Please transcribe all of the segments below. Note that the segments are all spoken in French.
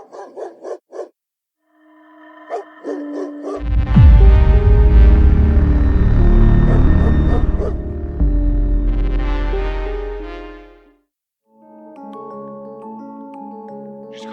Jusqu'en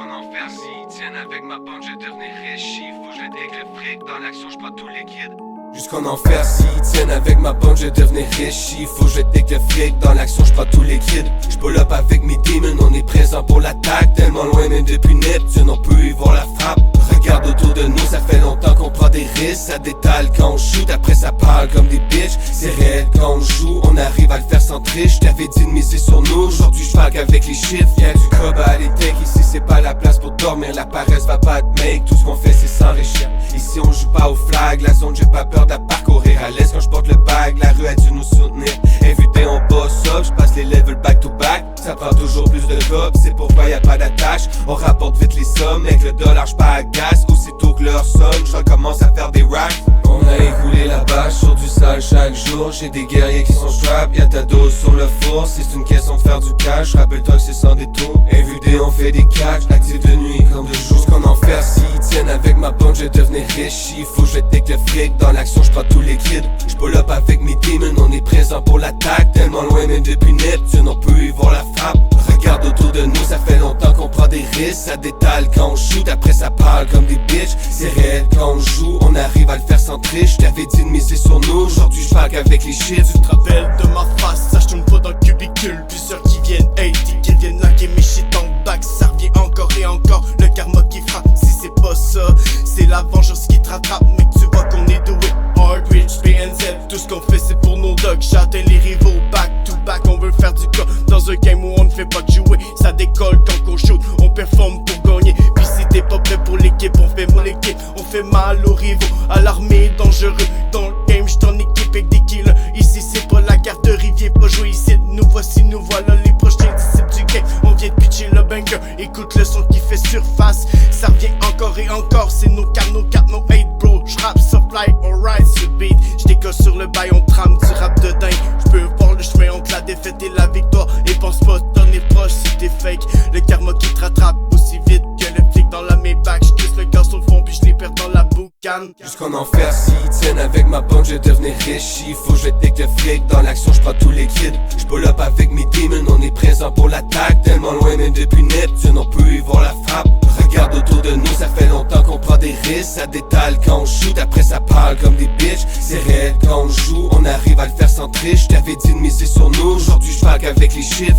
enfer, s'ils tiennent avec ma bande, je vais devenir riche. Faut que je dès que le fric dans l'action, je prends tout liquide. Jusqu'en enfer, s'ils tiennent avec ma bande, je vais devenir riche. Faut que je dès que le fric dans l'action, je prends tout liquide. J'pull up avec mes demons, on est présent pour l'attaque. Tellement loin, même depuis Neptune, on peut y voir la frappe. Regarde autour de nous, ça fait longtemps qu'on prend des risques. Ça détale quand on shoot, après ça parle comme des bitches. C'est réel quand on joue, on arrive à le faire sans triche. J't'avais dit de miser sur nous, aujourd'hui j'fargue avec les chiffres. Y'a du cob à les tech, ici c'est pas la place pour dormir. La paresse va pas te make, tout ce qu'on fait c'est s'enrichir. Ici on joue pas au flag, la zone j'ai pas peur de la parcourir. À l'aise quand j'porte le bag, la rue a dû nous soutenir. Everyday on boss up, j'passe les levels back to back. Ça prend toujours plus de cob, c'est pourquoi y'a pas d'attache. On rapporte vite les sommes, avec le dollar j'pas à gaz. Aussitôt que l'heure sonne, j'recommence à faire des racks. On a écoulé la bâche sur du sale chaque jour. J'ai des guerriers qui sont strap, y'a ta dose sur le four. Si c'est une question de faire du cash, rappelle-toi que c'est sans détour. Everyday on fait des catchs, actifs de nuit comme de jour. Jusqu'en enfer, s'ils tiennent avec ma bande, je vais devenir riche. Faut que je take le fric, dans l'action j'prends tout liquide. J'pull up avec mes demons, on est présent pour l'attaque. Tellement loin même depuis Neptune, on peut y voir la frappe. Regarde autour de nous, ça fait longtemps qu'on prend des risques. Ça détale quand on shoot, après ça parle comme des bitches. C'est réel quand on joue, on arrive à le faire sans triche. J't'avais dit de miser sur nous, aujourd'hui j'fargue avec les chiffres. Tu te rappelles de ma face, ça j'tourne pas dans le cubicule. Plusieurs qui viennent hater, qui viennent laguer mes shit en back. Ça revient encore et encore, le karma qui frappe. Si c'est pas ça, c'est la vengeance qui te rattrape. Mais tu vois qu'on est doué, hard, rich, PNZ. Tout ce qu'on fait c'est pour nos dogs, j'atteins les rivaux back to back. On veut faire du cas dans un game où on ne fait pas que jouer. Ça décolle quand on shoot, on performe pour gagner. Puis si t'es pas prêt pour l'équipe, on fait mal l'équipe. On fait mal aux rivaux, à l'armée dangereux. Dans le game, j'suis en équipe avec des killers. Ici c'est pas la garderie, viens pas jouer ici. Nous voici, nous voilà les prochains disciples du game. On vient de pitcher le banger, écoute le son qui fait surface. Ça revient encore et encore, c'est nos cartes, nos hate bro. J'rappe sur fly, alright sur le beat. J'décolle sur le bail, on trame du rap de dingue. J'peux voir le chemin entre la défaite et la victoire. Et pense pas, t'en es proche si t'es fake. Le karma qui te rattrape aussi vite que le flic dans la Maybach. J'tisse le gaz sur le fond puis j'les perds dans la boucane. Jusqu'en enfer, s'ils tiennent avec ma bande, je vais devenir riche. Faut que je take le fric, dans l'action j'prends tout liquide. J'pull up avec mes demons, on est présent pour l'attaque. Tellement loin même depuis Neptune, on peut y voir la frappe. Regarde autour de nous, ça fait longtemps qu'on prend des risques. Ça détale quand on shoot, après ça parle comme des bitches. C'est réel quand on joue, on arrive à le faire sans triche. J't'avais dit de miser sur nous, aujourd'hui j'fargue avec les chiffres.